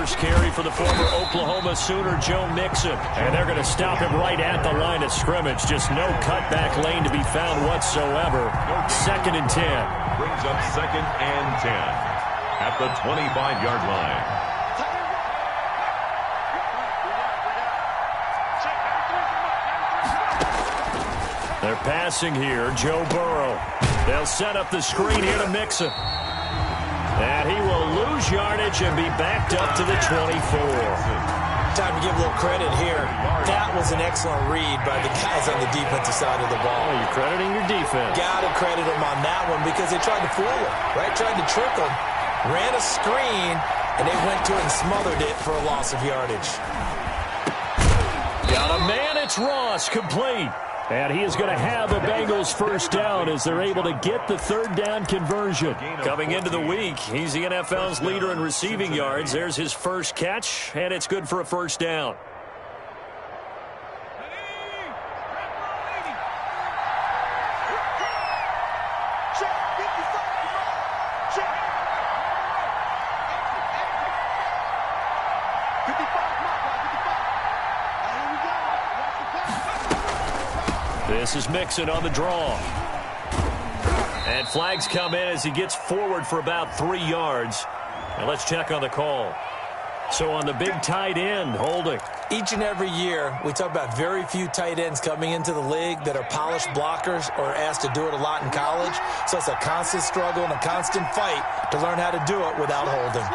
first carry for the former Oklahoma Sooner, Joe Mixon. And they're going to stop him right at the line of scrimmage. Just no cutback lane to be found whatsoever. 2nd and 10. Brings up 2nd and 10 at the 25-yard line. They're passing here, Joe Burrow. They'll set up the screen here to Mixon. And he will lose yardage and be backed up to the 24. Time to give a little credit here. That was an excellent read by the guys on the defensive side of the ball. Oh, you're crediting your defense. Got to credit them on that one because they tried to fool him, right? Tried to trick him. Ran a screen, and they went to it and smothered it for a loss of yardage. Got a man, it's Ross, complete. And he is going to have a Bengals first down as they're able to get the 3rd down conversion. Coming into the week, he's the NFL's leader in receiving yards. There's his first catch, and it's good for a first down. This is Mixon on the draw. And flags come in as he gets forward for about 3 yards. And let's check on the call. So on the big tight end, holding. Each and every year, we talk about very few tight ends coming into the league that are polished blockers or asked to do it a lot in college. So it's a constant struggle and a constant fight to learn how to do it without holding.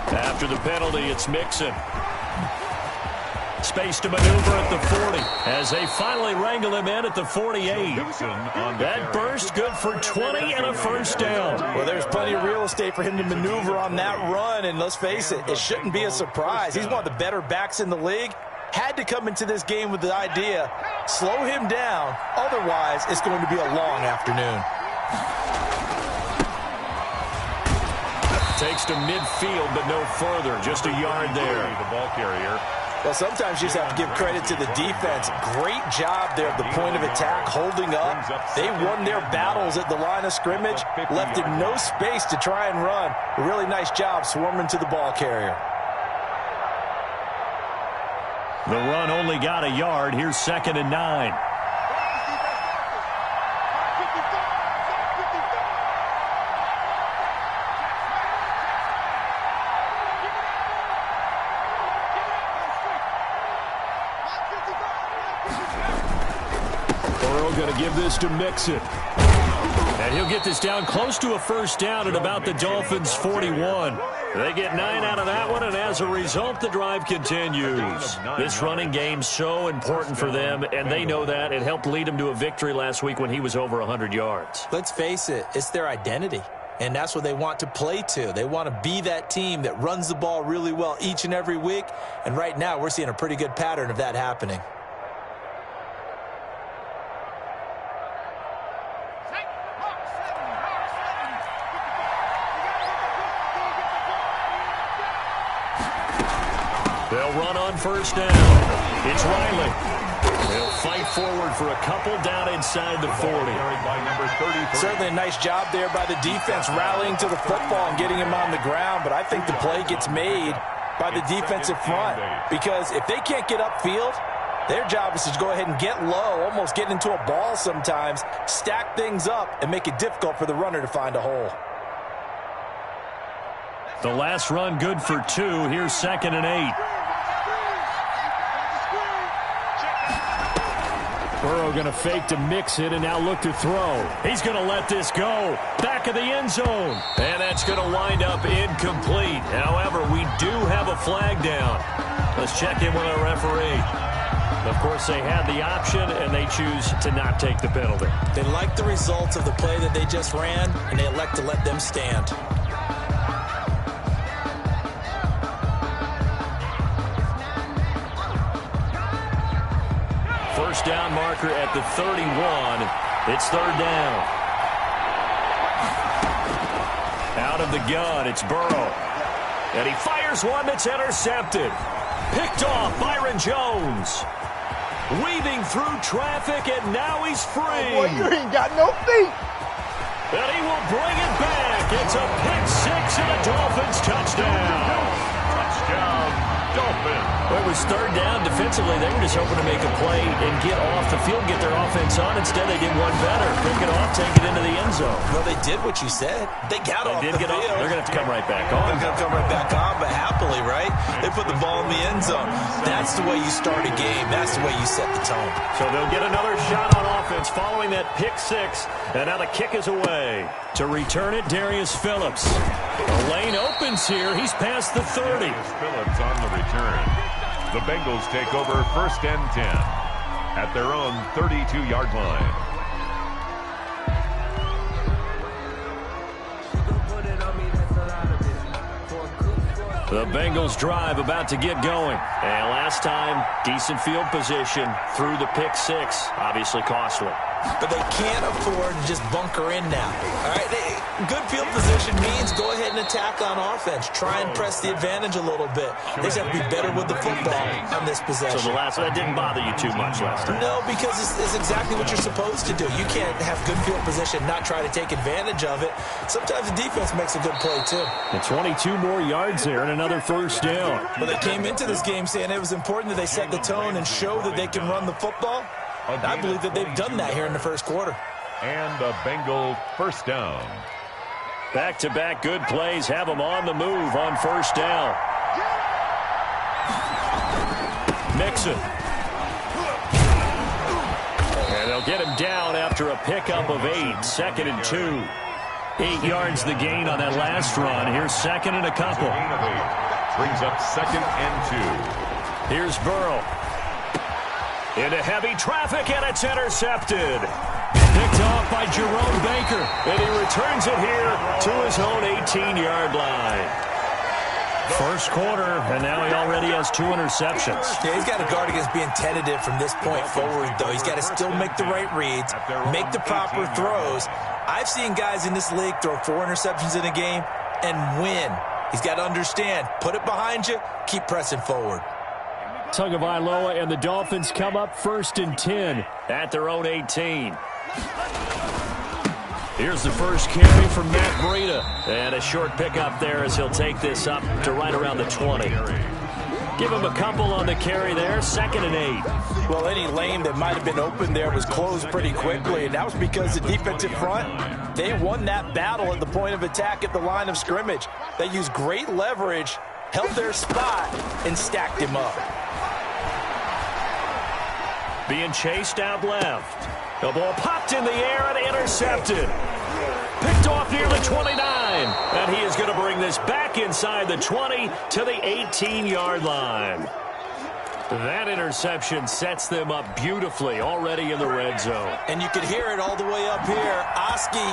After the penalty, it's Mixon. Space to maneuver at the 40 as they finally wrangle him in at the 48. That burst good for 20 and a first down. Well, there's plenty of real estate for him to maneuver on that run, and let's face it, it shouldn't be a surprise. He's one of the better backs in the league. Had to come into this game with the idea, slow him down, otherwise it's going to be a long afternoon. Takes to midfield, but no further. Just a yard there. The ball carrier. Well, sometimes you just have to give credit to the defense. Great job there at the point of attack, holding up. They won their battles at the line of scrimmage, left him no space to try and run. A really nice job swarming to the ball carrier. The run only got a yard. Here's 2nd and 9. Going to give this to Mixon. And he'll get this down close to a first down at about the Dolphins' 41. They get 9 out of that one, and as a result, the drive continues. This running game so important for them, and they know that. It helped lead them to a victory last week when he was over 100 yards. Let's face it, it's their identity, and that's what they want to play to. They want to be that team that runs the ball really well each and every week, and right now we're seeing a pretty good pattern of that happening. They'll run on first down. It's Riley. They'll fight forward for a couple down inside the 40. Certainly a nice job there by the defense rallying to the football and getting him on the ground, but I think the play gets made by the defensive front because if they can't get upfield, their job is to go ahead and get low, almost get into a ball sometimes, stack things up, and make it difficult for the runner to find a hole. The last run good for 2. Here's 2nd and 8. Burrow going to fake to mix it and now look to throw. He's going to let this go. Back of the end zone. And that's going to wind up incomplete. However, we do have a flag down. Let's check in with our referee. Of course, they had the option, and they choose to not take the penalty. They like the results of the play that they just ran, and they elect to let them stand. First down marker at the 31. It's 3rd down. Out of the gun, it's Burrow. And he fires one that's intercepted. Picked off Byron Jones. Weaving through traffic, and now he's free. Oh boy, you ain't got no feet. And he will bring it back. It's a pick 6 and a Dolphins touchdown. Touchdown, Dolphins. Well, it was third down. Defensively, they were just hoping to make a play and get off the field, get their offense on. Instead, they did one better. Pick it off, take it into the end zone. Well, they did what you said. They got off the field. They're going to have to come right back on. They're going to come right back on, but happily, right? They put the ball in the end zone. That's the way you start a game. That's the way you set the tone. So they'll get another shot on offense following that pick 6. And now the kick is away. To return it, Darius Phillips. The lane opens here. He's past the 30. Phillips on the return. The Bengals take over 1st and 10 at their own 32-yard line. The Bengals drive about to get going. And last time, decent field position through the pick 6. Obviously costly. But they can't afford to just bunker in now. All right, good field position means go ahead and attack on offense. Try and press the advantage a little bit. They just have to be better with the football on this possession. So that didn't bother you too much last time? No, because it's exactly what you're supposed to do. You can't have good field position, not try to take advantage of it. Sometimes the defense makes a good play, too. And 22 more yards there and another first down. But they came into this game saying it was important that they set the tone and show that they can run the football. I believe that they've done that here in the first quarter. And a Bengal first down. Back-to-back good plays have them on the move on first down. Mixon. And they'll get him down after a pickup of 8. 2nd and 2. 8 yards the gain on that last run. Here's 2nd and a couple. Brings up 2nd and 2. Here's Burrow. Into heavy traffic, and it's intercepted. Picked off by Jerome Baker, and he returns it here to his own 18-yard line. First quarter, and now he already has 2 interceptions. Yeah, he's got to guard against being tentative from this point forward, though. He's got to still make the right reads, make the proper throws. I've seen guys in this league throw 4 interceptions in a game and win. He's got to understand, put it behind you, keep pressing forward. Tagovailoa and the Dolphins come up 1st and 10 at their own 18. Here's the first carry from Matt Breida. And a short pickup there as he'll take this up to right around the 20. Give him a couple on the carry there. 2nd and 8. Well, any lane that might have been open there was closed pretty quickly, and that was because the defensive front, they won that battle at the point of attack at the line of scrimmage. They used great leverage, held their spot, and stacked him up. Being chased out left. The ball popped in the air and intercepted. Picked off near the 29. And he is going to bring this back inside the 20 to the 18-yard line. That interception sets them up beautifully already in the red zone. And you could hear it all the way up here. Oski,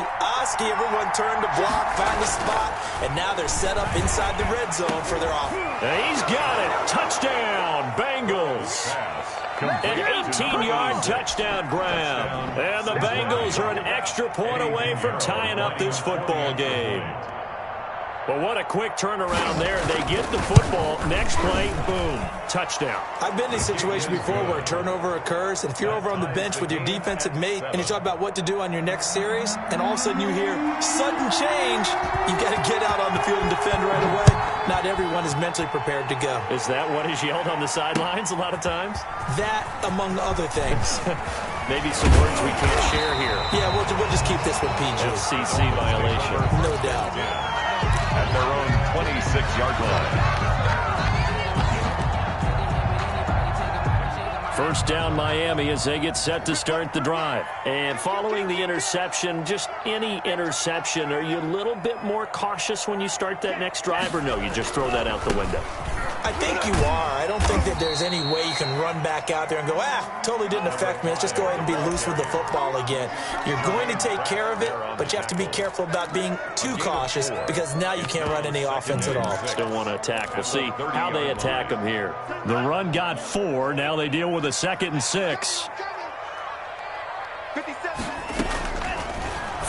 everyone turned to block, found a spot, and now they're set up inside the red zone for their offense. He's got it. Touchdown, Bengals. An 18-yard touchdown grab. And the Bengals are an extra point away from tying up this football game. Well, what a quick turnaround there. They get the football. Next play, boom, touchdown. I've been in a situation before where a turnover occurs, and if you're over on the bench with your defensive mate and you talk about what to do on your next series, and all of a sudden you hear sudden change, you got to get out on the field and defend right away. Not everyone is mentally prepared to go. Is that what is yelled on the sidelines a lot of times? That, among other things. Maybe some words we can't share here. Yeah, we'll just keep this one PG. FCC violation. No doubt. At their own 26-yard line. First down Miami as they get set to start the drive. And following the interception, just any interception, are you a little bit more cautious when you start that next drive, or no, you just throw that out the window? I think you are. I don't think that there's any way you can run back out there and go, totally didn't affect me. Let's just go ahead and be loose with the football again. You're going to take care of it, but you have to be careful about being too cautious because now you can't run any offense at all. Still want to attack. We'll see how they attack them here. The run got 4. Now they deal with a 2nd and 6.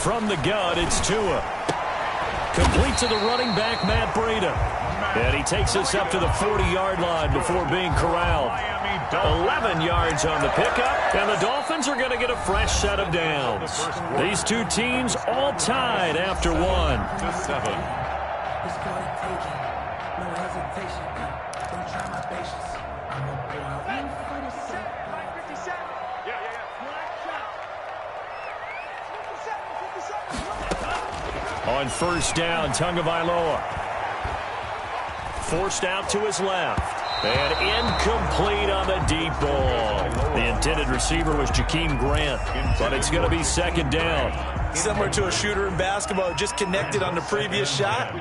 From the gun, it's Tua. Complete to the running back, Matt Breida. And he takes us up to the 40-yard line before being corralled. 11 yards on the pickup, and the Dolphins are going to get a fresh set of downs. These two teams all tied after one. On first down, Tagovailoa. Forced out to his left. And incomplete on the deep ball. The intended receiver was Jakeem Grant, but it's going to be second down. Similar to a shooter in basketball, just connected on the previous shot.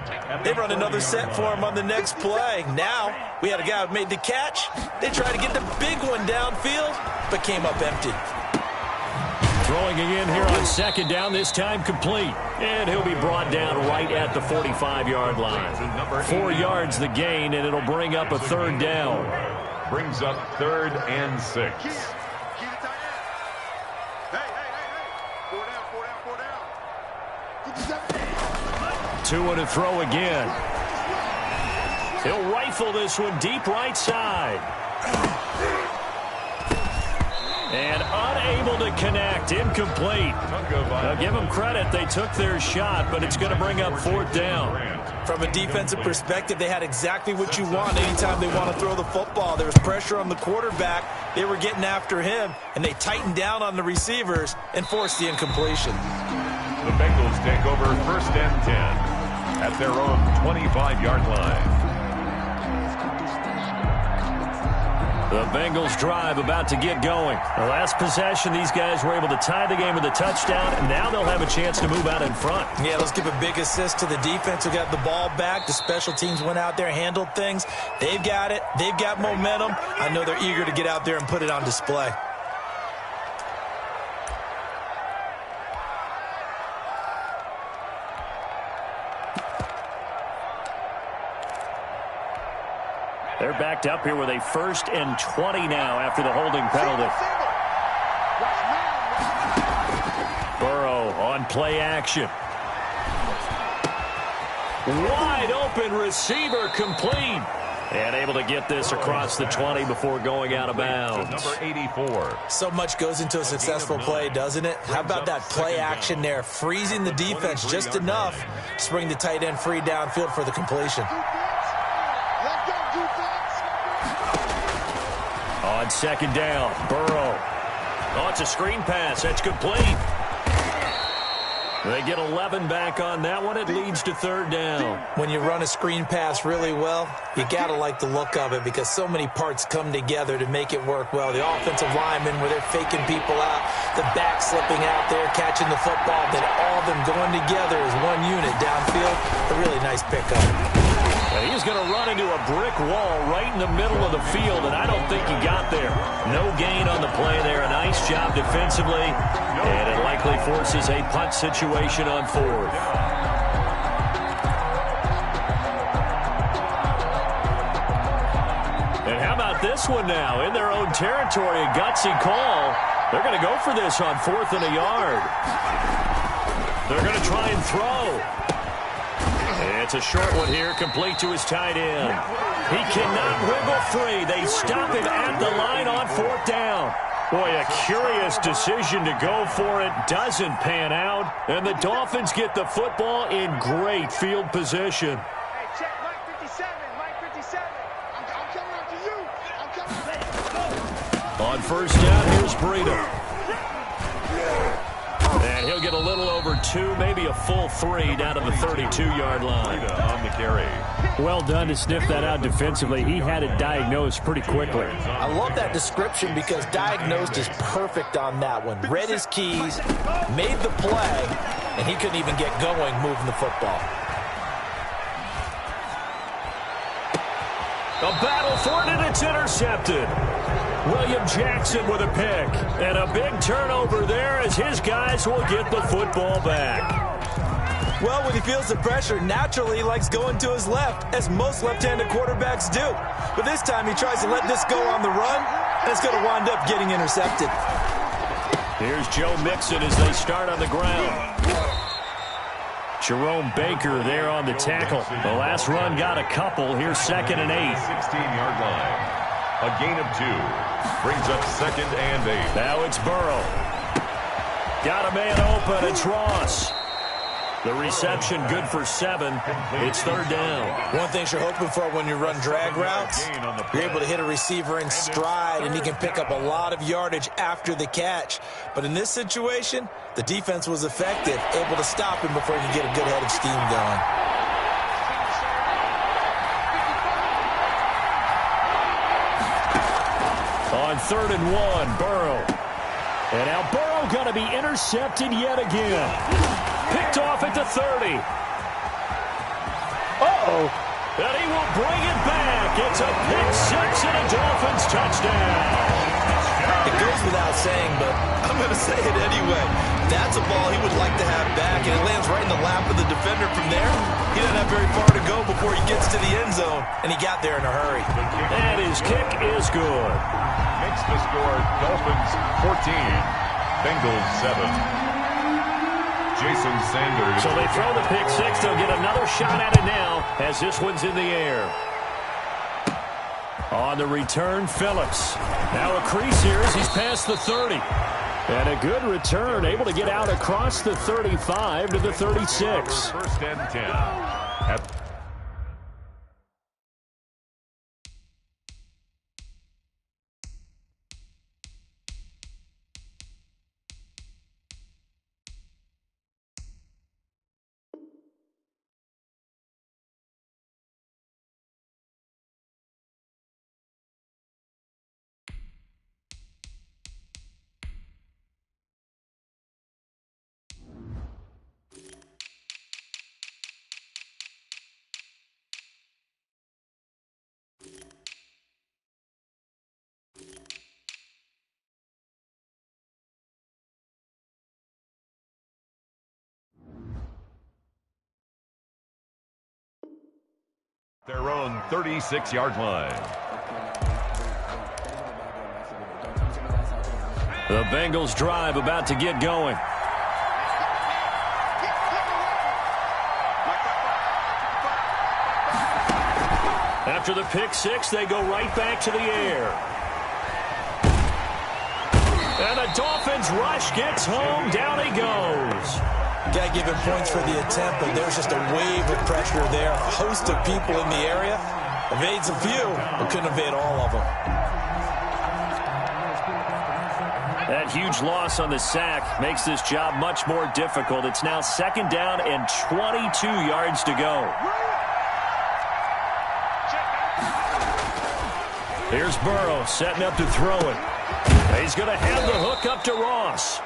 They run another set for him on the next play. Now, we had a guy who made the catch. They tried to get the big one downfield, but came up empty. Throwing again here on second down, this time complete. And he'll be brought down right at the 45-yard line. 4 yards the gain, and it'll bring up a third down. Brings up 3rd and 6. Two and a throw again. He'll rifle this one deep right side. And unable to connect, incomplete. Now give them credit, they took their shot, but it's going to bring up 4th down. From a defensive perspective, they had exactly what you want anytime they want to throw the football. There was pressure on the quarterback. They were getting after him, and they tightened down on the receivers and forced the incompletion. The Bengals take over 1st and 10 at their own 25-yard line. The Bengals drive about to get going. The last possession, these guys were able to tie the game with a touchdown, and now they'll have a chance to move out in front. Yeah, let's give a big assist to the defense who got the ball back. The special teams went out there, handled things. They've got it. They've got momentum. I know they're eager to get out there and put it on display. They're backed up here with a 1st and 20 now after the holding penalty. Burrow on play action. Wide open receiver complete. And able to get this across the 20 before going out of bounds. Number 84. So much goes into a successful play, doesn't it? How about that play action there? Freezing the defense just enough to bring the tight end free downfield for the completion. On second down, Burrow. Oh, it's a screen pass. That's complete. They get 11 back on that one. It leads to 3rd down. When you run a screen pass really well, you got to like the look of it because so many parts come together to make it work well. The offensive linemen, where they're faking people out, the back slipping out there, catching the football, then all of them going together as one unit downfield. A really nice pickup. He's going to run into a brick wall right in the middle of the field, and I don't think he got there. No gain on the play there. A nice job defensively, and it likely forces a punt situation on 4th. And how about this one now? In their own territory, a gutsy call. They're going to go for this on 4th and a yard. They're going to try and throw. It's a short one here, complete to his tight end. He cannot wiggle free. They stop him at the line on 4th down. Boy, a curious decision to go for it. Doesn't pan out. And the Dolphins get the football in great field position. Hey, check Mike 57. Mike 57. I'm coming after you. I'm coming. On first down, here's Breida. And he'll get a little over 2, maybe a full 3 down to the 32-yard line. On the carry. Well done to sniff that out defensively. He had it diagnosed pretty quickly. I love that description because diagnosed is perfect on that one. Read his keys, made the play, and he couldn't even get going moving the football. A battle for it, and it's intercepted. William Jackson with a pick. And a big turnover there as his guys will get the football back. Well, when he feels the pressure, naturally he likes going to his left, as most left-handed quarterbacks do. But this time he tries to let this go on the run, and it's going to wind up getting intercepted. Here's Joe Mixon as they start on the ground. Jerome Baker there on the tackle. The last run got a couple. Here's 2nd and 8. 16-yard line. A gain of 2. Brings up 2nd and 8. Now it's Burrow. Got a man open. It's Ross. The reception good for 7. It's 3rd down. One thing you're hoping for when you run drag routes, you're able to hit a receiver in stride, and he can pick up a lot of yardage after the catch. But in this situation, the defense was effective, able to stop him before he could get a good head of steam going. On 3rd and 1, Burrow. And now Burrow going to be intercepted yet again. Picked off at the 30. Uh-oh. And he will bring it back. It's a pick 6 and a Dolphins touchdown. It goes without saying, but I'm going to say it anyway. That's a ball he would like to have back, and it lands right in the lap of the defender from there. He doesn't have very far to go before he gets to the end zone, and he got there in a hurry. And his kick is good. Makes the score Dolphins 14, Bengals 7. Jason Sanders. So they throw the pick 6. They'll get another shot at it now as this one's in the air. On the return, Phillips. Now a crease here as he's past the 30. And a good return, able to get out across the 35 to the 36. 1st and 10. Their own 36-yard line. The Bengals drive about to get going. After the pick 6, they go right back to the air. And the Dolphins rush gets home. Down he goes. Got to give him points for the attempt, but there's just a wave of pressure there. A host of people in the area. Evades a few, but couldn't evade all of them. That huge loss on the sack makes this job much more difficult. It's now 2nd down and 22 yards to go. Here's Burrow setting up to throw it. He's going to have the hook up to Ross.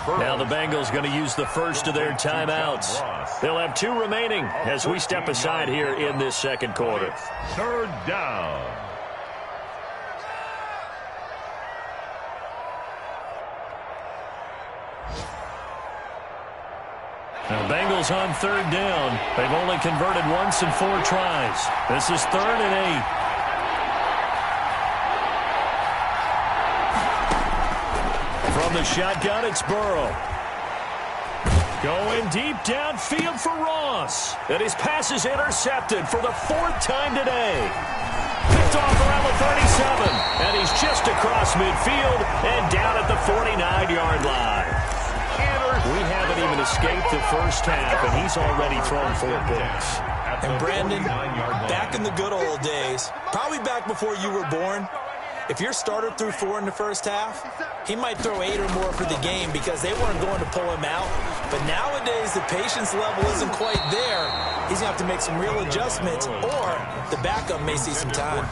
Now the Bengals going to use the first of their timeouts. They'll have 2 remaining as we step aside here in this 2nd quarter. 3rd down. Now Bengals on 3rd down. They've only converted once in 4 tries. This is 3rd and 8. From the shotgun, it's Burrow. Going deep downfield for Ross. And his pass is intercepted for the 4th time today. Picked off around the 37. And he's just across midfield and down at the 49-yard line. We haven't even escaped the first half, and he's already thrown 4 picks. And Brandon, back in the good old days, probably back before you were born, if your starter threw 4 in the first half, he might throw 8 or more for the game because they weren't going to pull him out. But nowadays, the patience level isn't quite there. He's going to have to make some real adjustments, or the backup may see some time.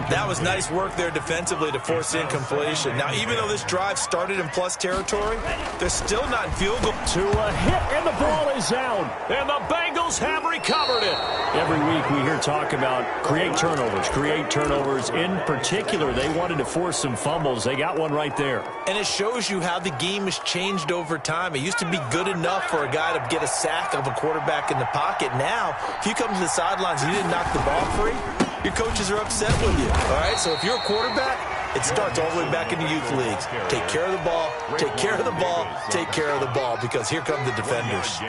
That was nice work there defensively to force incompletion. Now, even though this drive started in plus territory, they're still not in field goal. To a hit, and the ball is out. And the Bengals have recovered it. Every week we hear talk about create turnovers. In particular, they wanted to force some fumbles. They got one right there. And it shows you how the game has changed over time. It used to be good enough for a guy to get a sack of a quarterback in the pocket. Now, if you come to the sidelines and you didn't knock the ball free, your coaches are upset with you. All right, so if you're a quarterback, It starts all the way back in the youth leagues. Take care of the ball, take care of the ball, take care of the ball, because here come the defenders.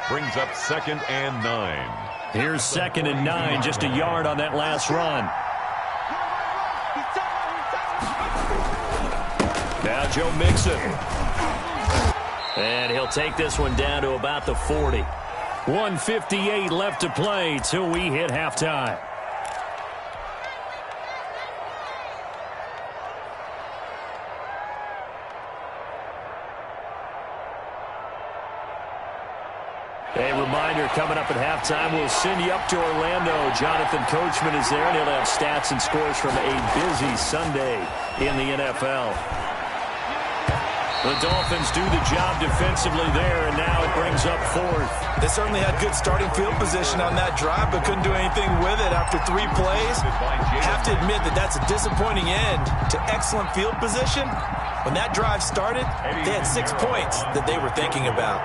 Brings up 2nd and 9. Here's 2nd and 9, just a yard on that last run. Now Joe Mixon. And he'll take this one down to about the 40. 1:58 left to play till we hit halftime. A reminder, coming up at halftime, we'll send you up to Orlando. Jonathan Coachman is there, and he'll have stats and scores from a busy Sunday in the NFL. The Dolphins do the job defensively there, and now it brings up 4th. They certainly had good starting field position on that drive, but couldn't do anything with it after 3 plays. Have to admit that that's a disappointing end to excellent field position. When that drive started, they had 6 points that they were thinking about.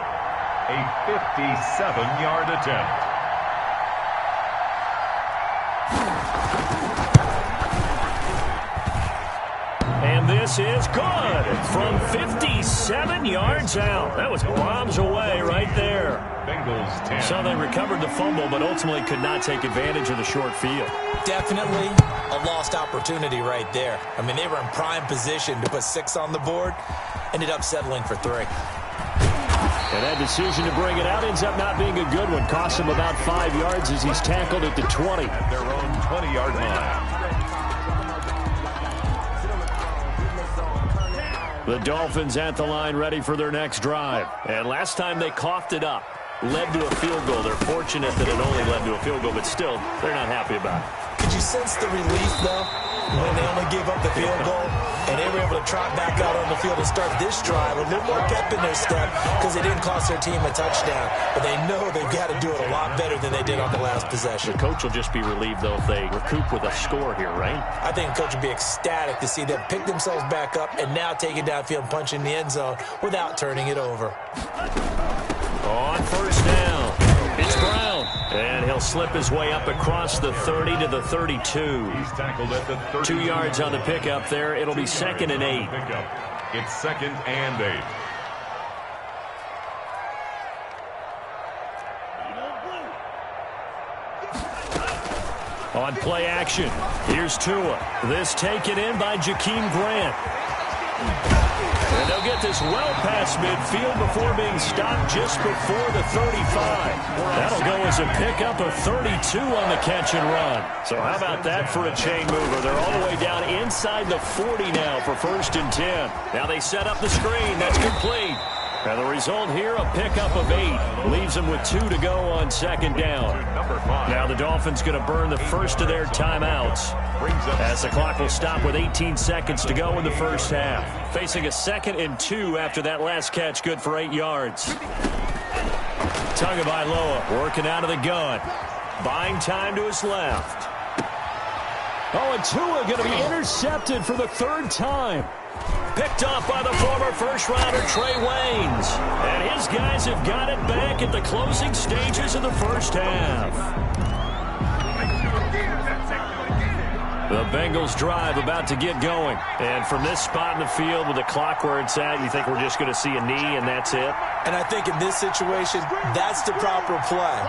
A 57-yard attempt. And this is good from 57 yards out. That was bombs away right there. Bengals 10. So they recovered the fumble, but ultimately could not take advantage of the short field. Definitely a lost opportunity right there. I mean, they were in prime position to put 6 on the board. Ended up settling for 3. And that decision to bring it out ends up not being a good one. Costs him about 5 yards as he's tackled at the 20. At their own 20-yard line. The Dolphins at the line ready for their next drive. And last time they coughed it up, led to a field goal. They're fortunate that it only led to a field goal, but still, they're not happy about it. Could you sense the relief, though, when they only gave up the field goal? And they were able to trot back out on the field and start this drive a little more pep in their step because they didn't cost their team a touchdown. But they know they've got to do it a lot better than they did on the last possession. The coach will just be relieved, though, if they recoup with a score here, right? I think the coach will be ecstatic to see them pick themselves back up and now take it downfield and punch in the end zone without turning it over. On 1st down, it's Brown. And he'll slip his way up across the 30 to the 32. He's tackled at the 30. 2 yards on the pickup there. It'll be 2nd and 8. It's 2nd and 8. On play action, here's Tua. This taken in by Jakeem Grant. And they'll get this well past midfield before being stopped just before the 35. That'll go as a pickup of 32 on the catch and run. So how about that for a chain mover? They're all the way down inside the 40 now for 1st and 10. Now they set up the screen. That's complete. And the result here, a pickup of 8. Leaves them with 2 to go on 2nd down. Now the Dolphins going to burn the first of their timeouts as the clock will stop with 18 seconds to go in the first half. Facing a 2nd and 2 after that last catch, good for 8 yards. Tagovailoa working out of the gun. Buying time to his left. Oh, and Tua going to be intercepted for the 3rd time. Picked off by the former first-rounder Trey Waynes. And his guys have got it back at the closing stages of the first half. The Bengals drive about to get going. And from this spot in the field with the clock where it's at, you think we're just going to see a knee and that's it? And I think in this situation, that's the proper play.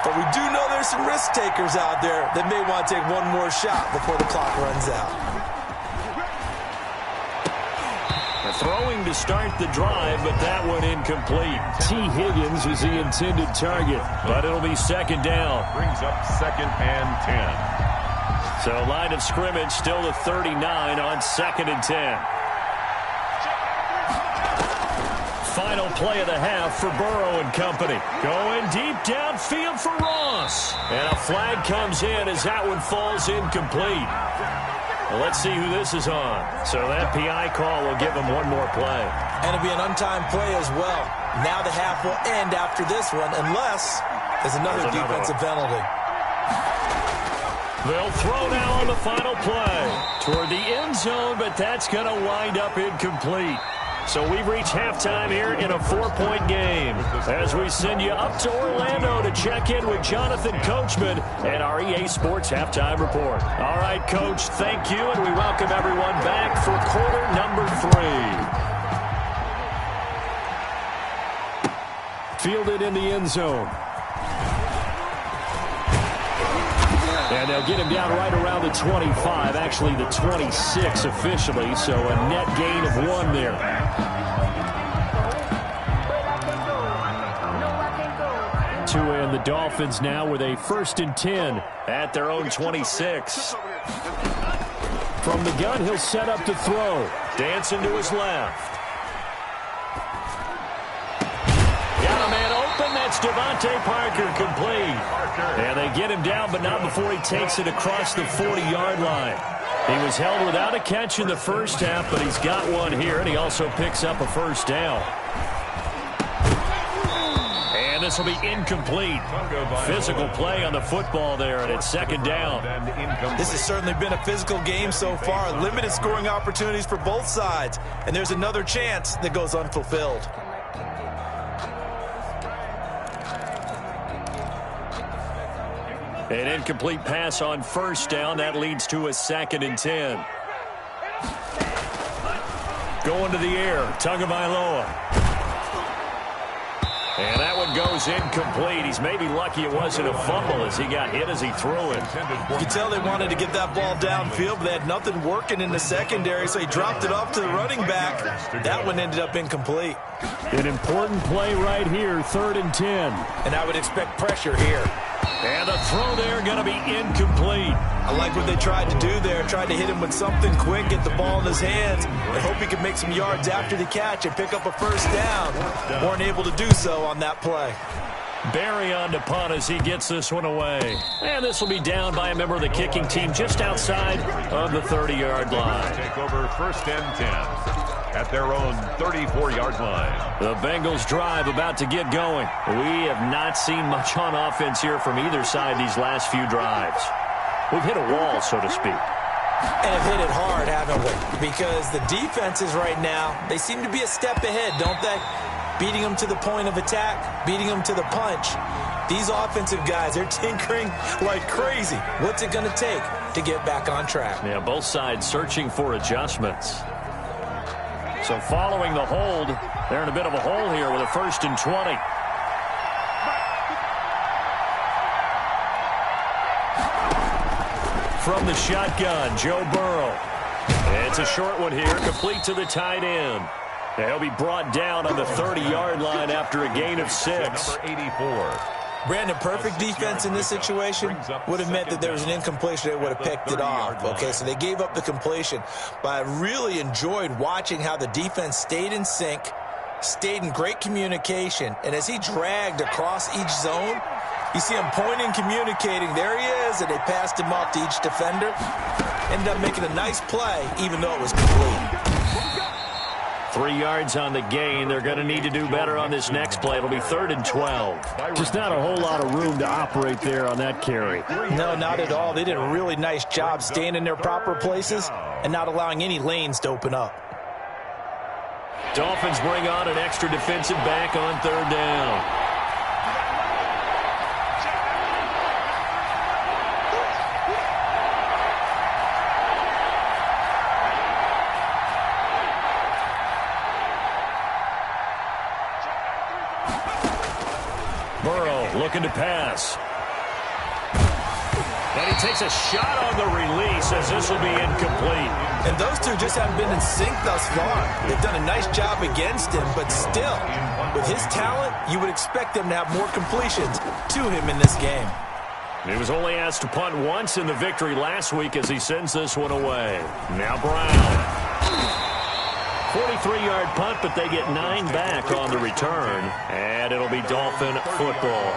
But we do know there's some risk takers out there that may want to take one more shot before the clock runs out. Throwing to start the drive, but that one incomplete. T. Higgins is the intended target, but it'll be 2nd down. Brings up 2nd and 10. So line of scrimmage still the 39 on 2nd and 10. Final play of the half for Burrow and company. Going deep downfield for Ross. And a flag comes in as that one falls incomplete. Well, let's see who this is on. So that PI call will give him one more play. And it'll be an untimed play as well. Now the half will end after this one, unless there's another defensive penalty. They'll throw now on the final play toward the end zone, but that's going to wind up incomplete. So we've reached halftime here in a 4-point game as we send you up to Orlando to check in with Jonathan Coachman and our EA Sports Halftime Report. All right, Coach, thank you, and we welcome everyone back for quarter number 3. Fielded in the end zone. And they'll get him down right around the 25, actually the 26 officially, so a net gain of 1 there. And the Dolphins now with a 1st and 10 at their own 26. From the gun, he'll set up to throw. Dancing to his left. Got a man open. That's Devontae Parker, complete. And they get him down, but not before he takes it across the 40-yard line. He was held without a catch in the first half, but he's got one here, and he also picks up a 1st down. And this will be incomplete. Physical play on the football there, and it's 2nd down. This has certainly been a physical game so far. Limited scoring opportunities for both sides. And there's another chance that goes unfulfilled. An incomplete pass on 1st down. That leads to a 2nd and 10. Going to the air. Tagovailoa. And that one goes incomplete. He's maybe lucky it wasn't a fumble as he got hit as he threw it. You can tell they wanted to get that ball downfield, but they had nothing working in the secondary, so he dropped it off to the running back. That one ended up incomplete. An important play right here, 3rd and 10. And I would expect pressure here. And the throw there going to be incomplete. I like what they tried to do there. Tried to hit him with something quick, get the ball in his hands, and hope he could make some yards after the catch and pick up a 1st down. Weren't able to do so on that play. Barry on to punt as he gets this one away. And this will be down by a member of the kicking team just outside of the 30-yard line. Take over 1st and 10 at their own 34-yard line. The Bengals drive about to get going. We have not seen much on offense here from either side these last few drives. We've hit a wall, so to speak. And have hit it hard, haven't we? Because the defenses right now, they seem to be a step ahead, don't they? Beating them to the point of attack, beating them to the punch. These offensive guys, they're tinkering like crazy. What's it going to take to get back on track? Yeah, both sides searching for adjustments. So following the hold, they're in a bit of a hole here with a 1st and 20. From the shotgun, Joe Burrow. It's a short one here, complete to the tight end. He'll be brought down on the 30-yard line after a gain of 6. Number 84. Brandon, perfect defense in this situation would have meant that there was an incompletion. They would have picked it off. Okay, so they gave up the completion. But I really enjoyed watching how the defense stayed in sync, stayed in great communication. And as he dragged across each zone, you see him pointing, communicating. There he is, and they passed him off to each defender. Ended up making a nice play, even though it was complete. 3 yards on the gain. They're going to need to do better on this next play. It'll be 3rd and 12. Just not a whole lot of room to operate there on that carry. No, not at all. They did a really nice job staying in their proper places and not allowing any lanes to open up. Dolphins bring on an extra defensive back on 3rd down. Looking to pass. And he takes a shot on the release as this will be incomplete. And those two just haven't been in sync thus far. They've done a nice job against him, but still, with his talent, you would expect them to have more completions to him in this game. He was only asked to punt once in the victory last week as he sends this one away. Now Brown. 43-yard punt, but they get 9 back on the return. And it'll be Dolphin football.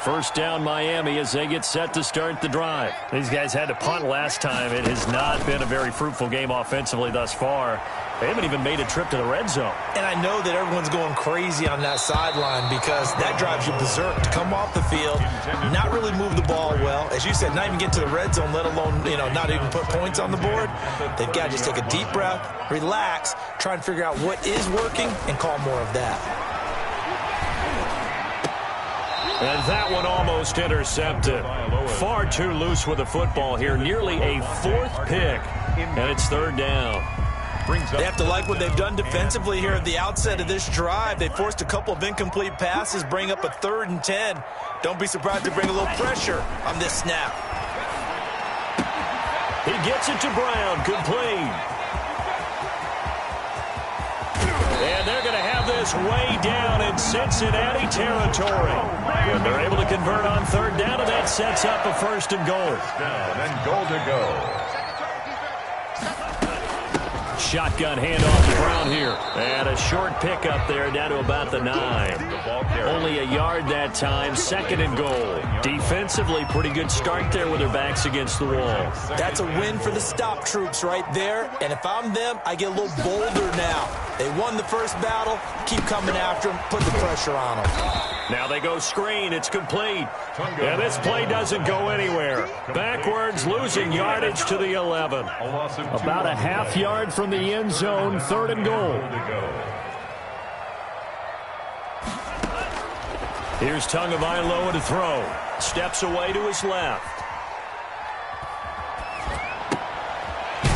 1st down Miami as they get set to start the drive. These guys had to punt last time. It has not been a very fruitful game offensively thus far. They haven't even made a trip to the red zone. And I know that everyone's going crazy on that sideline because that drives you berserk to come off the field, not really move the ball well. As you said, not even get to the red zone, let alone, not even put points on the board. They've got to just take a deep breath, relax, try and figure out what is working, and call more of that. And that one almost intercepted. Far too loose with the football here. Nearly a 4th pick. And it's 3rd down. They have to like what they've done defensively here at the outset of this drive. They forced a couple of incomplete passes, bring up a 3rd and 10. Don't be surprised to bring a little pressure on this snap. He gets it to Brown. Complete. And they're going to have this way down in Cincinnati territory. And they're able to convert on 3rd down, and that sets up a 1st and goal. Down and goal to go. Shotgun handoff to Brown here. And a short pickup there down to about the 9. Only a yard that time. 2nd and goal. Defensively, pretty good start there with their backs against the wall. That's a win for the stop troops right there. And if I'm them, I get a little bolder now. They won the first battle. Keep coming after them. Put the pressure on them. Now they go screen. It's complete. And this play doesn't go anywhere. Backwards, losing yardage to the 11. About a half yard from the end zone. 3rd and goal. Here's Tagovailoa to throw. Steps away to his left.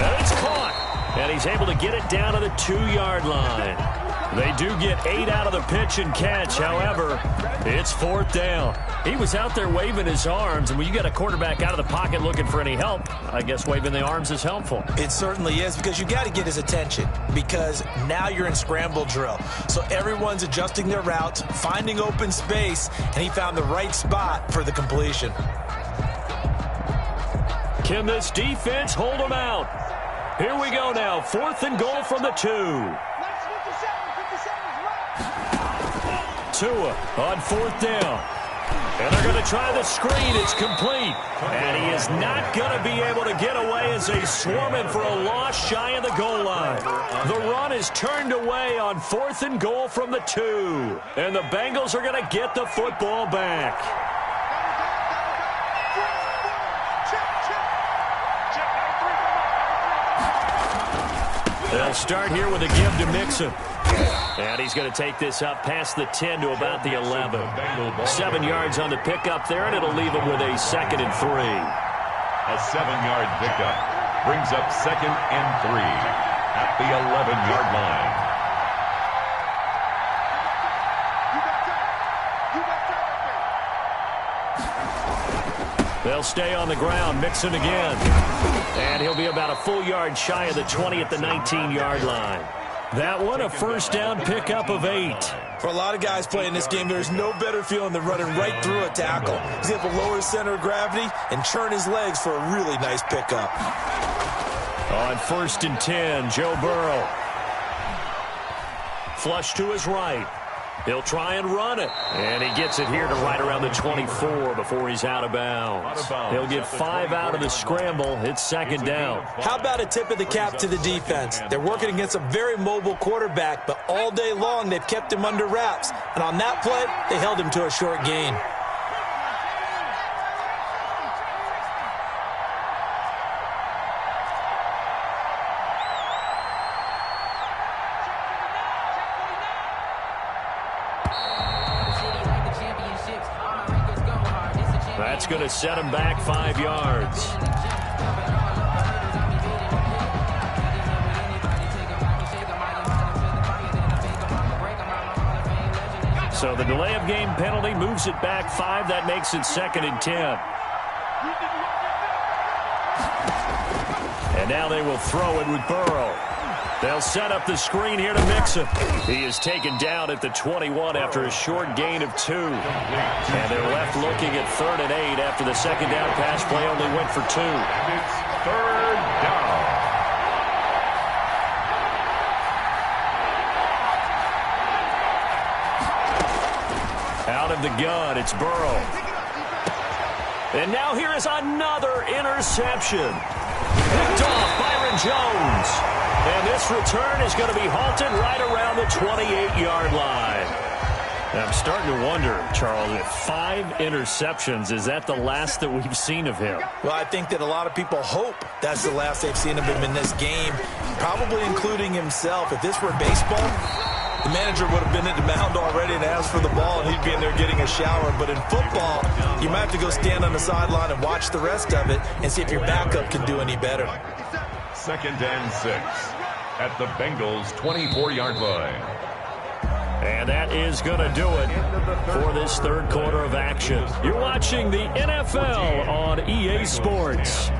And it's caught. And he's able to get it down to the 2-yard line. They do get 8 out of the pitch and catch. However, it's 4th down. He was out there waving his arms, and when you got a quarterback out of the pocket looking for any help, I guess waving the arms is helpful. It certainly is, because you got to get his attention, because now you're in scramble drill. So everyone's adjusting their routes, finding open space, and he found the right spot for the completion. Can this defense hold him out? Here we go now. 4th and goal from the 2. Tua on 4th down. And they're going to try the screen. It's complete. And he is not going to be able to get away as they swarm him for a loss shy of the goal line. The run is turned away on 4th and goal from the 2. And the Bengals are going to get the football back. They'll start here with a give to Mixon. And he's going to take this up past the 10 to about the 11. 7 yards on the pickup there, and it'll leave him with a 2nd and 3. A 7-yard pickup brings up 2nd and 3 at the 11-yard line. They'll stay on the ground. Mixon again. And he'll be about a full yard shy of the 20 at the 19-yard line. That one, a 1st down pickup of 8. For a lot of guys playing this game, there's no better feeling than running right through a tackle. He's able to lower his center of gravity and churn his legs for a really nice pickup. On 1st and 10, Joe Burrow. Flush to his right. He'll try and run it. And he gets it here to right around the 24 before he's out of bounds. He'll get 5 out of the scramble. It's 2nd down. How about a tip of the cap to the defense? They're working against a very mobile quarterback, but all day long they've kept him under wraps. And on that play, they held him to a short gain. That's going to set him back 5 yards. So the delay of game penalty moves it back 5. That makes it 2nd and 10. And now they will throw it with Burrow. They'll set up the screen here to Mixon. He is taken down at the 21 after a short gain of 2. And they're left looking at 3rd and 8 after the 2nd down pass play only went for 2. And it's 3rd down. Out of the gun, it's Burrow. And now here is another interception. Picked off Byron Jones. And this return is going to be halted right around the 28-yard line. Now, I'm starting to wonder, Charles, if 5 interceptions, is that the last that we've seen of him? Well, I think that a lot of people hope that's the last they've seen of him in this game, probably including himself. If this were baseball, the manager would have been at the mound already and asked for the ball, and he'd be in there getting a shower. But in football, you might have to go stand on the sideline and watch the rest of it and see if your backup can do any better. 2nd and 6 at the Bengals' 24-yard line. And that is going to do it for this third quarter of action. You're watching the NFL on EA Sports.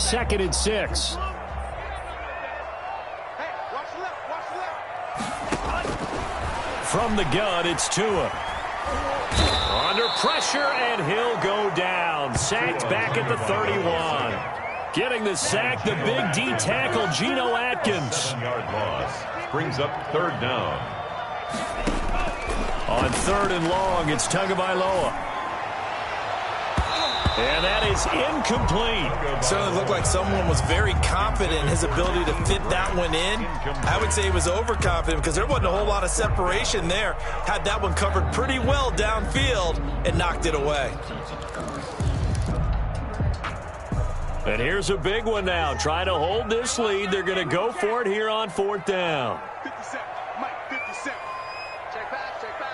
Second and 6. From the gun, it's Tua. Under pressure, and he'll go down. Sacked back at the 31. Getting the sack, the big D tackle, Geno Atkins. 7-yard loss brings up 3rd down. On 3rd and long, it's Tagovailoa. And that is incomplete. Certainly looked like someone was very confident in his ability to fit that one in. I would say he was overconfident because there wasn't a whole lot of separation there. Had that one covered pretty well downfield and knocked it away. And here's a big one now. Trying to hold this lead. They're going to go for it here on 4th down. 57. Mike, 57. Check back, check back.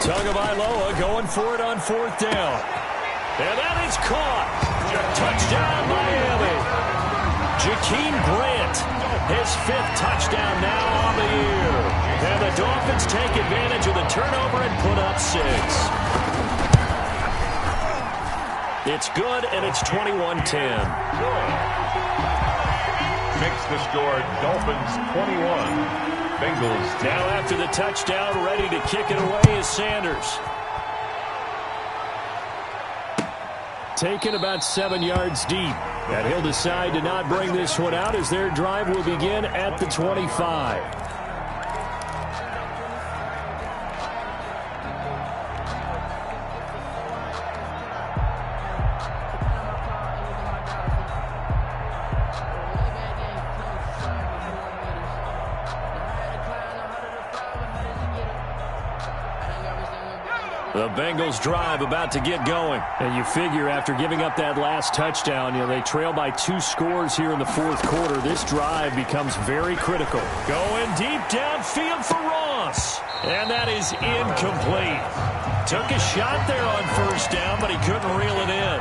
Tagovailoa going for it on 4th down. And that is caught. Touchdown, Miami. Jakeem Grant, his 5th touchdown now on the year. And the Dolphins take advantage of the turnover and put up 6. It's good, and it's 21-10. Makes the score Dolphins 21. Bengals now after the touchdown, ready to kick it away is Sanders. Taken about 7 yards deep. And he'll decide to not bring this one out as their drive will begin at the 25. The Bengals drive about to get going. And you figure after giving up that last touchdown, they trail by 2 scores here in the 4th quarter. This drive becomes very critical. Going deep downfield for Ross. And that is incomplete. Took a shot there on 1st down, but he couldn't reel it in.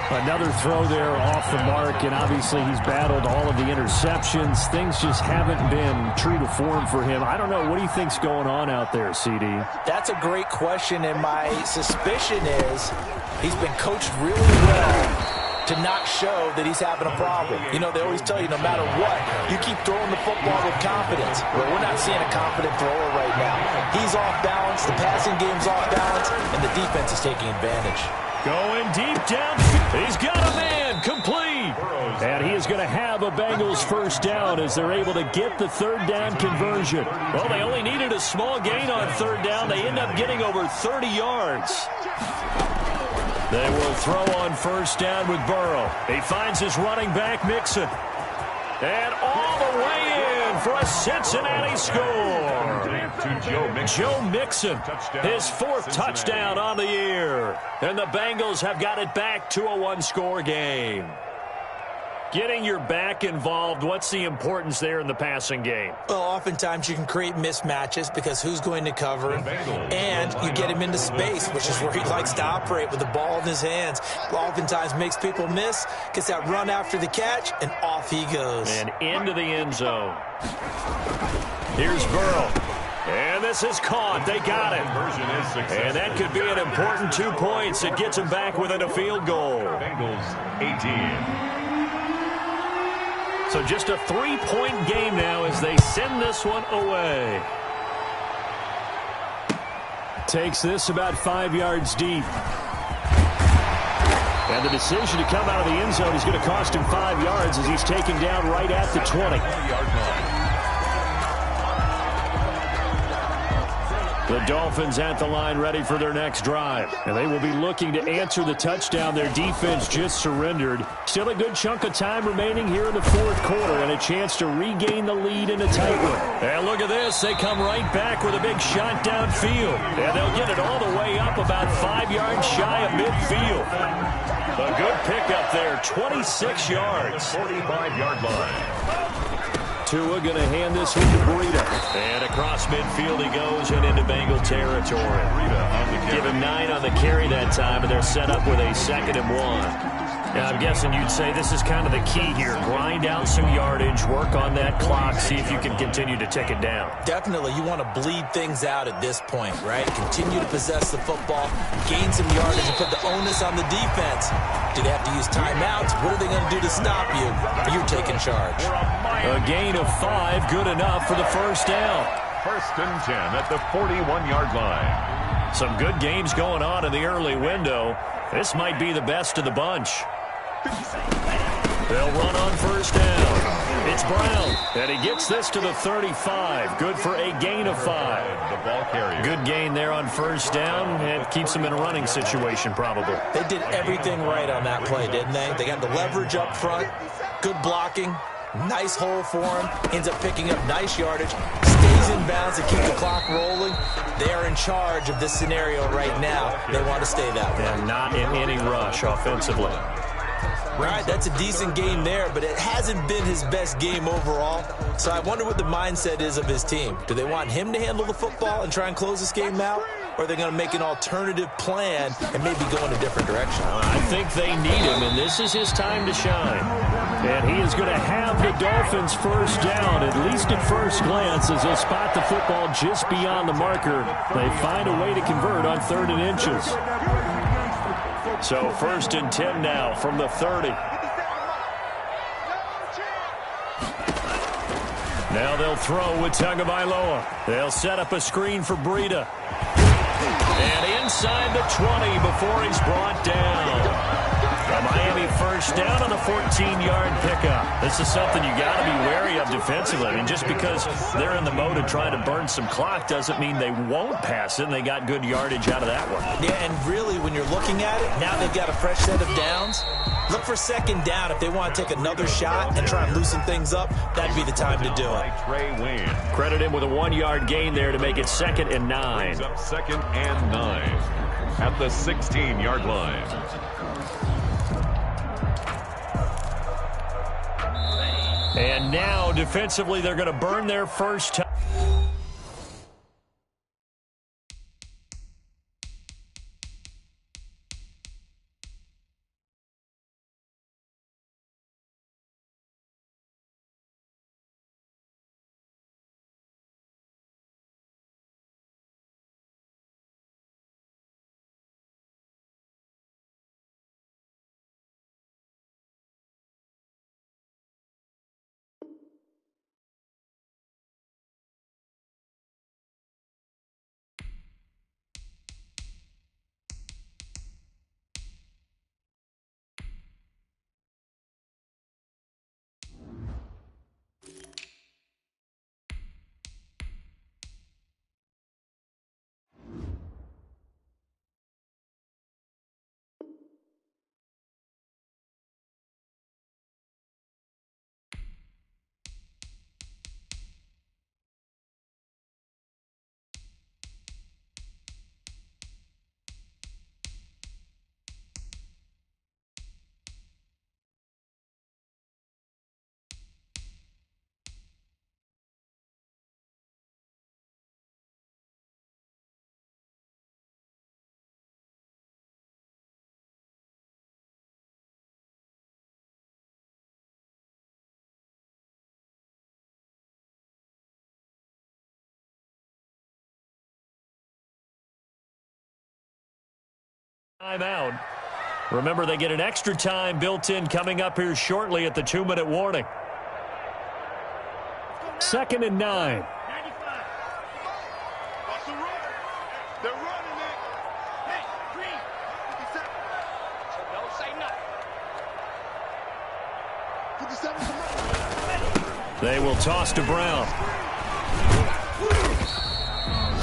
Another throw there off the mark, and obviously he's battled all of the interceptions. Things just haven't been true to form for him. I don't know. What do you think's going on out there, CD? That's a great question, and my suspicion is he's been coached really well to not show that he's having a problem. They always tell you no matter what, you keep throwing the football with confidence. Well, we're not seeing a confident thrower right now. He's off balance, the passing game's off balance, and the defense is taking advantage. Going deep down. He's got a man complete. And he is going to have a Bengals 1st down as they're able to get the 3rd down conversion. Well, they only needed a small gain on 3rd down. They end up getting over 30 yards. They will throw on 1st down with Burrow. He finds his running back, Mixon. And all the way in for a Cincinnati score. Joe Mixon, his 4th touchdown on the year. And the Bengals have got it back to a 1-score game. Getting your back involved, what's the importance there in the passing game? Well, oftentimes you can create mismatches because who's going to cover him, and you get him into space, which is where he likes to operate with the ball in his hands. Oftentimes makes people miss, gets that run after the catch, and off he goes. And into the end zone. Here's Burrow. And this is caught. They got it. And that could be an important 2 points. It gets them back within a field goal. Bengals 18. So just a 3-point game now as they send this one away. Takes this about 5 yards deep. And the decision to come out of the end zone is going to cost him 5 yards as he's taken down right at the 20. The Dolphins at the line ready for their next drive. And they will be looking to answer the touchdown their defense just surrendered. Still a good chunk of time remaining here in the fourth quarter and a chance to regain the lead in a tight one. And look at this. They come right back with a big shot downfield. And they'll get it all the way up about 5 yards shy of midfield. A good pickup there, 26 yards. 45-yard line. Tua going to hand this one to Breida. And across midfield he goes and into Bengal territory. Give him 9 on the carry that time, and they're set up with a 2nd and 1. Now, I'm guessing you'd say this is kind of the key here. Grind out some yardage, work on that clock, see if you can continue to tick it down. Definitely. You want to bleed things out at this point, right? Continue to possess the football, gain some yardage, and put the onus on the defense. Do they have to use timeouts? What are they going to do to stop you? You're taking charge. A gain of 5, good enough for the first down. 1st and 10 at the 41-yard line. Some good games going on in the early window. This might be the best of the bunch. They'll run on first down. It's Brown, and he gets this to the 35. Good for a gain of 5. The ball carrier. Good gain there on first down, and keeps them in a running situation probably. They did everything right on that play, didn't they? They got the leverage up front, good blocking, nice hole for him, ends up picking up nice yardage, stays in bounds to keep the clock rolling. They are in charge of this scenario right now. They want to stay that way. And not in any rush offensively. Right, that's a decent game there, but it hasn't been his best game overall. So I wonder what the mindset is of his team. Do they want him to handle the football and try and close this game out? Or are they going to make an alternative plan and maybe go in a different direction? I think they need him, and this is his time to shine. And he is going to have the Dolphins first down, at least at first glance, as they'll spot the football just beyond the marker. They find a way to convert on 3rd and inches. So 1st and 10 now from the 30. Now they'll throw with Tagovailoa. They'll set up a screen for Breida. And inside the 20 before he's brought down. A Miami first down on a 14-yard pickup. This is something you got to be wary of defensively. I mean, just because they're in the mode of trying to burn some clock doesn't mean they won't pass it, and they got good yardage out of that one. Yeah, and really, when you're looking at it, now they've got a fresh set of downs. Look for 2nd down. If they want to take another shot and try and loosen things up, that'd be the time to do it. Credit him with a 1-yard gain there to make it 2nd and 9. Up 2nd and 9 at the 16-yard line. And now, defensively, they're going to burn their first time. Timeout. Remember, they get an extra time built in coming up here shortly at the 2-minute warning. 2nd and 9. They're running it. Hey, Green. 57. Don't say nothing. 57. They will toss to Brown.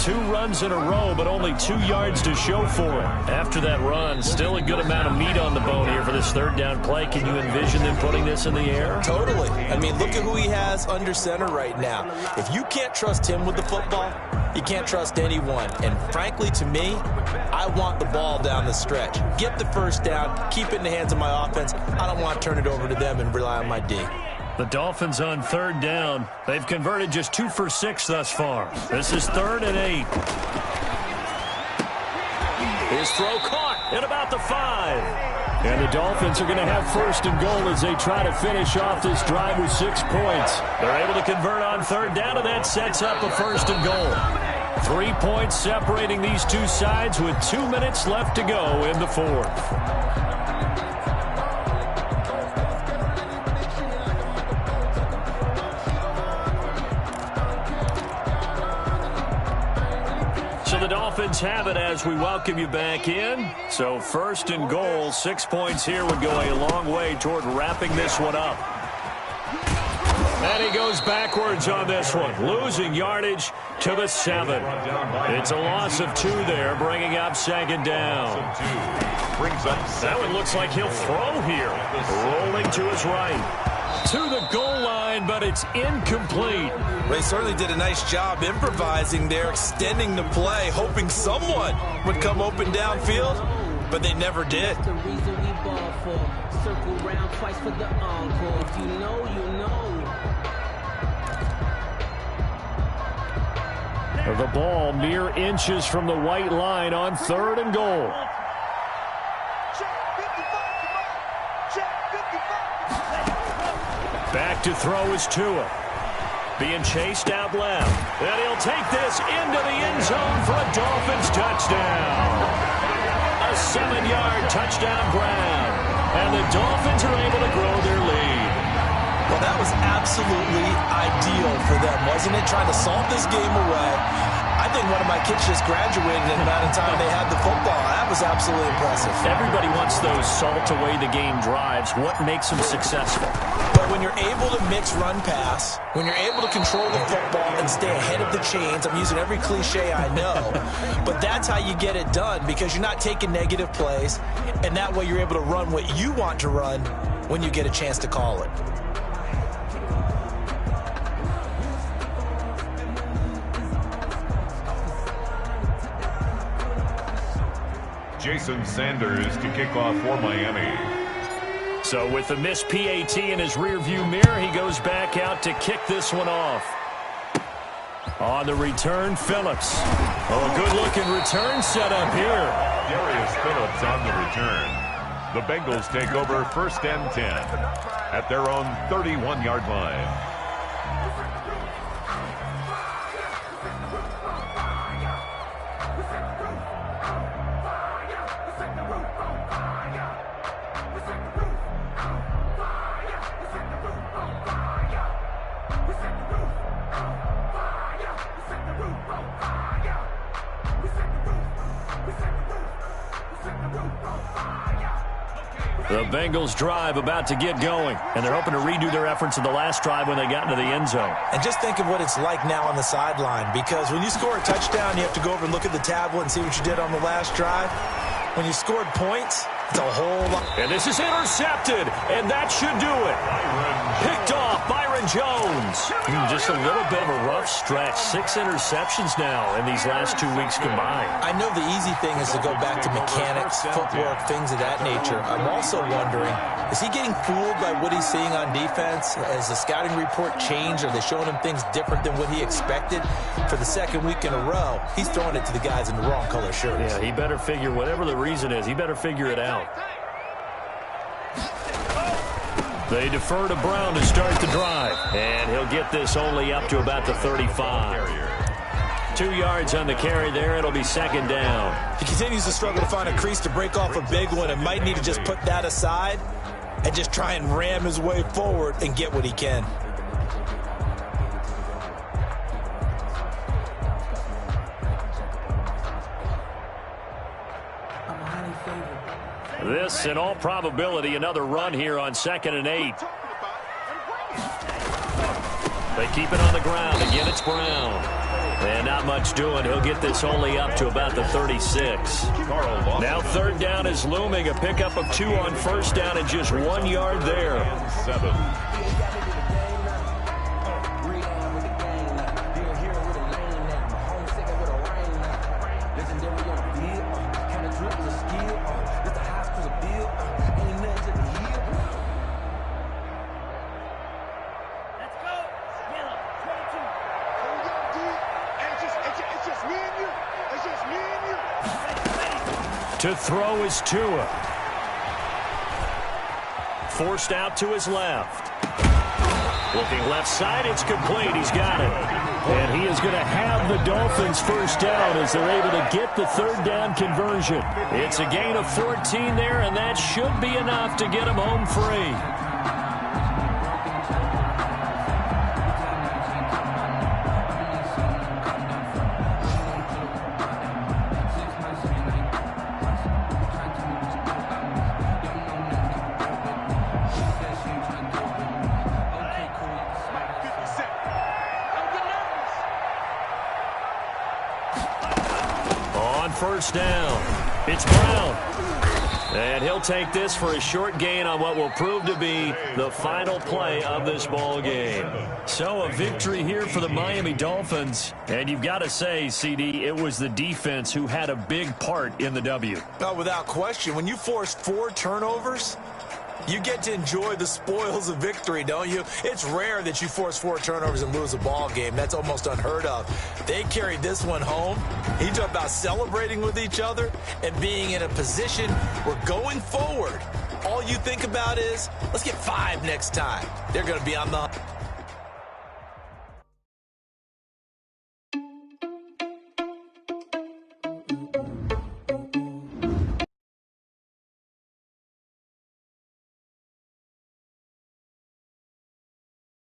2 runs in a row, but only 2 yards to show for it. After that run, still a good amount of meat on the bone here for this third down play. Can you envision them putting this in the air? Totally. I mean, look at who he has under center right now. If you can't trust him with the football, you can't trust anyone. And frankly, to me, I want the ball down the stretch. Get the first down, keep it in the hands of my offense. I don't want to turn it over to them and rely on my D. The Dolphins on third down. They've converted just 2 for 6 thus far. This is 3rd and 8. His throw caught at about the 5. And the Dolphins are going to have 1st and goal as they try to finish off this drive with 6 points. They're able to convert on third down, and that sets up a 1st and goal. 3 points separating these two sides with 2 minutes left to go in the 4th. The Dolphins have it as we welcome you back in. So 1st and goal, 6 points here would go a long way toward wrapping this one up. And he goes backwards on this one, losing yardage to the 7. It's a loss of 2 there, bringing up 2nd down. That one looks like he'll throw here, rolling to his right. To the goal line, but it's incomplete. They certainly did a nice job improvising there, extending the play, hoping someone would come open downfield, but they never did. The ball mere inches from the white line on 3rd and goal. Back to throw is Tua. Being chased out left. And he'll take this into the end zone for a Dolphins touchdown. A 7-yard touchdown grab. And the Dolphins are able to grow their lead. Well, that was absolutely ideal for them, wasn't it? Trying to salt this game away. I think one of my kids just graduated in the amount of time they had the football. That was absolutely impressive. Everybody wants those salt-away-the-game drives. What makes them successful? But when you're able to mix run-pass, when you're able to control the football and stay ahead of the chains, I'm using every cliche I know, but that's how you get it done because you're not taking negative plays, and that way you're able to run what you want to run when you get a chance to call it. Jason Sanders to kick off for Miami. So with the missed PAT in his rearview mirror, he goes back out to kick this one off. On the return, Phillips. Oh, a good-looking return set up here. Darius Phillips on the return. The Bengals take over 1st and 10 at their own 31-yard line. The Bengals drive about to get going, and they're hoping to redo their efforts in the last drive when they got into the end zone. And just think of what it's like now on the sideline, because when you score a touchdown, you have to go over and look at the tablet and see what you did on the last drive. When you scored points, it's a whole lot. And this is intercepted, and that should do it. Picked off Byron Jones. Just a little bit of a rough stretch. 6 interceptions now in these last 2 weeks combined. I know the easy thing is to go back to mechanics, footwork, things of that nature. I'm also wondering, is he getting fooled by what he's seeing on defense? Has the scouting report changed? Are they showing him things different than what he expected? For the 2nd week in a row, he's throwing it to the guys in the wrong color shirts. Yeah, he better figure, whatever the reason is, he better figure it out. They defer to Brown to start the drive. And he'll get this only up to about the 35. 2 yards on the carry there. It'll be 2nd down. He continues to struggle to find a crease to break off a big one and might need to just put that aside and just try and ram his way forward and get what he can. This, in all probability, another run here on 2nd and 8. They keep it on the ground. Again, it's Brown. And not much doing. He'll get this only up to about the 36. Now third down is looming. A pickup of 2 on first down and just 1 yard there. 7. To throw is Tua. Forced out to his left. Looking left side, it's complete. He's got it. And he is going to have the Dolphins first down as they're able to get the third down conversion. It's a gain of 14 there, and that should be enough to get him home free. First down. It's Brown. And he'll take this for a short gain on what will prove to be the final play of this ball game. So a victory here for the Miami Dolphins. And you've got to say, CD, it was the defense who had a big part in the W. No, without question. When you force 4 turnovers, you get to enjoy the spoils of victory, don't you? It's rare that you force 4 turnovers and lose a ball game. That's almost unheard of. They carried this one home. He talked about celebrating with each other and being in a position where going forward, all you think about is, let's get 5 next time. They're going to be on the